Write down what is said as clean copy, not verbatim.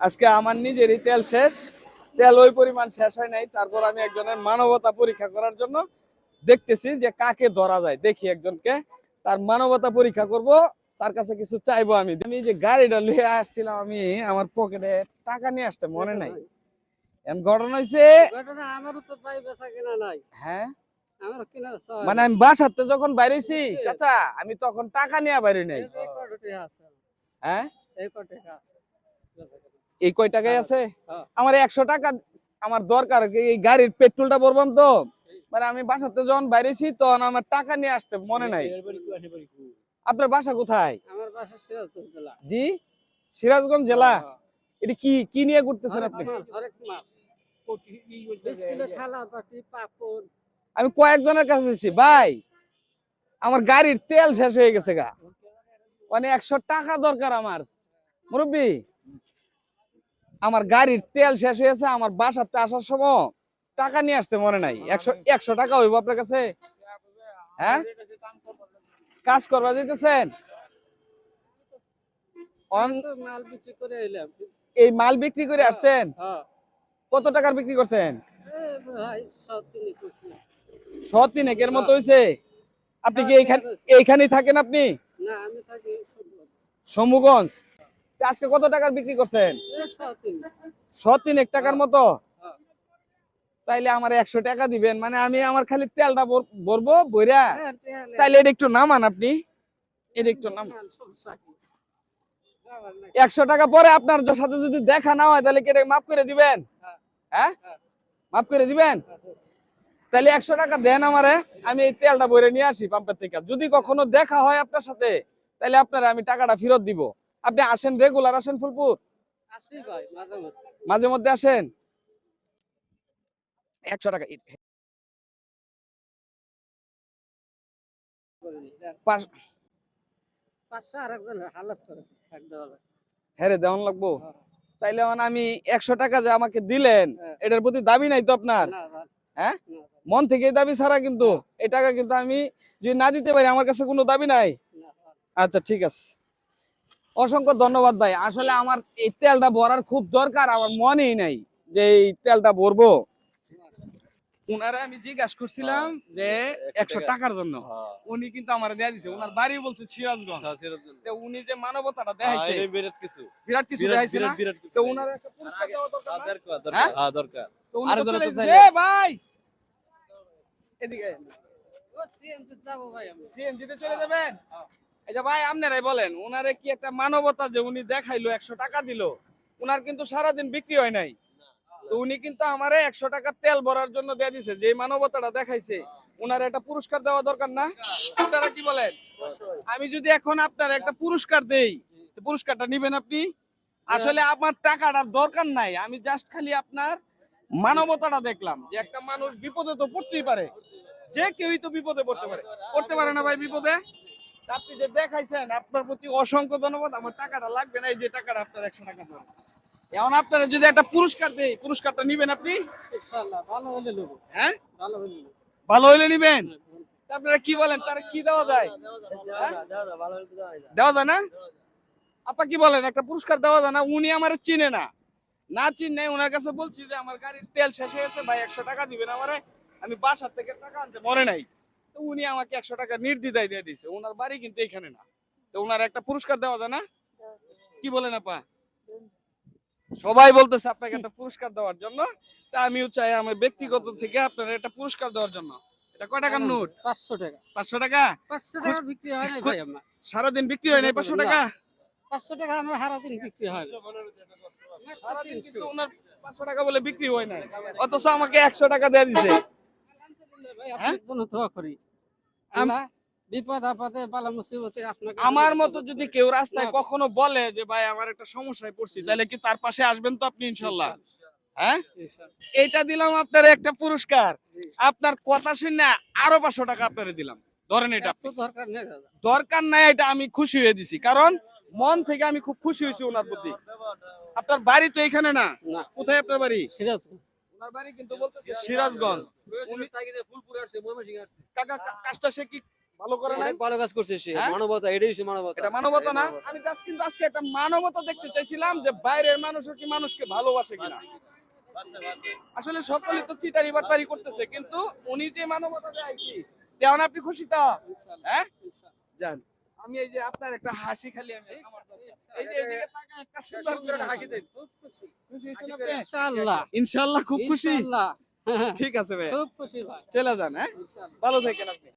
আজকে আমার নিজেরই তেল শেষ, তেল ওই পরিমাণ শেষ হয় নাই। তারপর আমি একজনের মানবতা পরীক্ষা করার জন্য দেখতেছি যে কাকে ধরা যায়, দেখি একজনকে তার মানবতা পরীক্ষা করব, তার কাছে কিছু চাইবো। আমি আমি যে গাড়িটা নিয়ে আসছিলাম, আমি আমার পকেটে টাকা নিয়ে আসতে মনে নাই। এমন ঘটনা হয়েছে, ঘটনা আমারও তো প্রায় বেচা কিনা নাই। হ্যাঁ আমারও কিনা মানে আমি বাসাতে যখন বাইরেছি চাচা, আমি তখন টাকা নিয়ে বাইরে নাই। হ্যাঁ এই কয় টাকাই আছে? আমার 100 টাকা আমার দরকার, এই গাড়ির পেট্রোলটা ভরবাম তো। মানে আমি বাসাতে যখন বাইরেছি তখন আমার টাকা নিয়ে আসতে মনে নাই। আপনার বাসা কোথায়? আমার বাসা সিরাজগঞ্জ জেলা। জি, সিরাজগঞ্জ জেলা। এটা কি কি নিয়ে ঘুরতেছেন আপনি? আমি কয়েকজনের কাছে এসেছি, ভাই আমার গাড়ির তেল শেষ হয়ে গেছে গা, মানে 100 টাকা দরকার আমার। মুরব্বী, আমার গাড়ির তেল শেষ হয়েছে, আমার বাসাতে আসার সময় টাকা নিয়ে আসতে মনে নাই। 100 টাকা হইব আপনার কাছে? হ্যাঁ, কাজ করবা দিতেছেন? এই মাল বিক্রি করে আসছেন? কত টাকার বিক্রি করছেন? 100-3 এর মতো হয়েছে। আপনি কি এইখানেই থাকেন? আপনি শম্ভুগঞ্জ। আজকে কত টাকার বিক্রি করছেন? 100-3 টাকার মতো। তাইলে আমার 100 টাকা দিবেন, মানে আমি আমার খালি তেলটা ভরবো বইরা। তাইলে এটা একটু নামান, আপনি এটা একটু নামান। 100 টাকা পরে আপনার সাথে যদি দেখা না হয় তাহলে কি এটা মাফ করে দিবেন? হ্যাঁ, মাফ করে দিবেন? তাহলে 100 টাকা দেন আমারে, আমি এই তেলটা ভরে নিয়ে আসি পাম্পের থেকে। যদি কখনো দেখা হয় আপনার সাথে তাহলে আপনার আমি টাকাটা ফেরত দিব। আপনি আসেন, রেগুলার আসেন ফুলপুর? মাঝে মধ্যে আসেন। 100 টাকা হ্যাঁ দেওয়ান লাগবো। তাইলে আমি 100 টাকা যে আমাকে দিলেন, এটার প্রতি দাবি নাই তো আপনার? হ্যাঁ, মন থেকে দাবি ছাড়া কিন্তু এই টাকা কিন্তু আমি যদি না দিতে পারি, আমার কাছে কোনো দাবি নাই। আচ্ছা ঠিক আছে, অসংখ্য ধন্যবাদ ভাই। আসলে আমার এই তেলটা ভরার খুব দরকার, আমার মনেই নাই যে এই তেলটা ভরবো। উনারা আমি জিজ্ঞাসা করছিলাম যে 100 টাকার জন্য, উনি কিন্তু আমার দেয়া দিছে। উনার বাড়ি বলছে সিরাজগঞ্জ। তো উনি যে মানবতাটা দেখাইছে, বিরাট কিছু দেখাইছে না? তো উনার একটা পুরস্কার দেওয়া দরকার না? হ্যাঁ দরকার। তো উনি তো চলে গেছে। এ ভাই এদিকে সিএনজি যাবো ভাই, আমি সিএনজি তে চলে যাবেন? এই যে ভাই আপনারাই বলেন, উনারে কি একটা মানবতা যে উনি দেখাইলো, 100 টাকা দিল, উনার কিন্তু সারাদিন বিক্রি হয় নাই। তো উনি কিন্তু আমারে 100 টাকা তেল ভরার জন্য দিয়ে দিছে, যে মানবতাটা দেখাইছে। উনার একটা পুরস্কার দেওয়া দরকার না? আপনারা কি বলেন? আমি যদি এখন আপনার একটা পুরস্কার দেই, তো পুরস্কারটা নিবেন আপনি? আসলে আমার টাকাটার দরকার নাই, আমি জাস্ট খালি আপনার মানবতাটা দেখলাম যে একটা মানুষ বিপদে তো পড়তেই পারে, যে কেউই তো বিপদে পড়তে পারে না ভাই বিপদে। আপনি যে দেখাইছেন, আপনার প্রতি অসংখ্য ধন্যবাদ। আমার টাকাটা লাগবে না, এই যে টাকাটা আপনার 100 টাকা দেন। এখন আপনারা যদি একটা পুরস্কার দেই, পুরস্কারটা নিবেন আপনি? ইনশাআল্লাহ ভালো হলে নেব। হ্যাঁ, ভালো হলে ভালো হইলে নিবেন। আপনারা কি বলেন, তারা কি দেওয়া যায়? দেওয়া যায় না? আপা কি বলেন, একটা পুরস্কার দেওয়া যায় না? উনি আমার চিনে না, না চিনে ওনার কাছে বলছি যে আমার গাড়ির তেল শেষ হয়ে গেছে ভাই, 100 টাকা দিবেন আমারে, আমি বাসার থেকে টাকা আনতে মনে নাই। তো উনি আমাকে 100 টাকা নির্দ্বিধায় দিয়ে দিয়েছে। ওনার বাড়ি কিন্তু এখানে না। তো ওনার একটা পুরস্কার দেওয়া যায় না? কি বলেন আপা? সবাই বলতেছে আপনাকে একটা পুরস্কার দেওয়ার জন্য। তা আমিও চাই আমার ব্যক্তিগত থেকে আপনার একটা পুরস্কার দেওয়ার জন্য। এটা কয় টাকার নোট? 500 টাকা। 500 টাকা? 500 টাকা বিক্রি হয় না ভাই আমার। সারাদিন বিক্রি হয় না 500 টাকা? 500 টাকা আমার সারাদিন বিক্রি হয় না। সারাদিন কিন্তু ওনার 500 টাকা বলে বিক্রি হয় না, অথচ আমাকে 100 টাকা দিয়ে দিছে। আপনার জন্য দোয়া করি, আল্লাহ বিপদ আপদে বালা মুসিবতে আপনাকে। আমার মতো যদি কেউ রাস্তায় কখনো বলে যে ভাই আমার একটা সমস্যায় পড়ছি, তাহলে কি তার পাশে আসবেন তো আপনি ইনশাআল্লাহ? হ্যাঁ, এটা দিলাম আপনার একটা পুরস্কার। আপনার কথা শুনে আরো 500 টাকা আপনারে দিলাম, ধরেন। এটা দরকার নাই, এটা আমি খুশি হয়ে দিছি, কারণ মন থেকে আমি খুব খুশি হয়েছি ওনার প্রতি। আপনার বাড়ি তো এখানে না? কোথায় আপনার বাড়ি? সিরাজগঞ্জ। ওনার বাড়ি কিন্তু বলতে সিরাজগঞ্জ। উনি ফুলপুরে আসছে, ময়মনসিংহে আসছে। কাকা কাজটা সে কি ভালো করে নাই? অনেক ভালো কাজ করছে সে, হ্যাঁ? মানবতা, এটাই হচ্ছে মানবতা। এটা মানবতা না? এটাই মানবতা। আমি জাস্ট কিন্তু আজকে একটা মানবতা দেখতে চাইছিলাম যে বাইরের মানুষও কি মানুষকে ভালোবাসে কিনা। আসলে সকলেই তো চিটারি বাটপারি করতেছে, কিন্তু উনি যে মানবতা দেখাইছি, তেমন আপনি খুশি তো? হ্যাঁ, যান। আমি এই যে আপনার একটা হাসি খালি আমি আমার দরকার। এই যে এদিকে তাকায় একটা সুন্দর করে একটা হাসি দেন। খুব খুশি খুশি হয়েছেন আপনি? ইনশাআল্লাহ ইনশাআল্লাহ খুব খুশি। ইনশাআল্লাহ ঠিক আছে ভাই, খুব খুশি ভাই চলে যান। হ্যাঁ, ইনশাআল্লাহ ভালো থাকেন আপনি।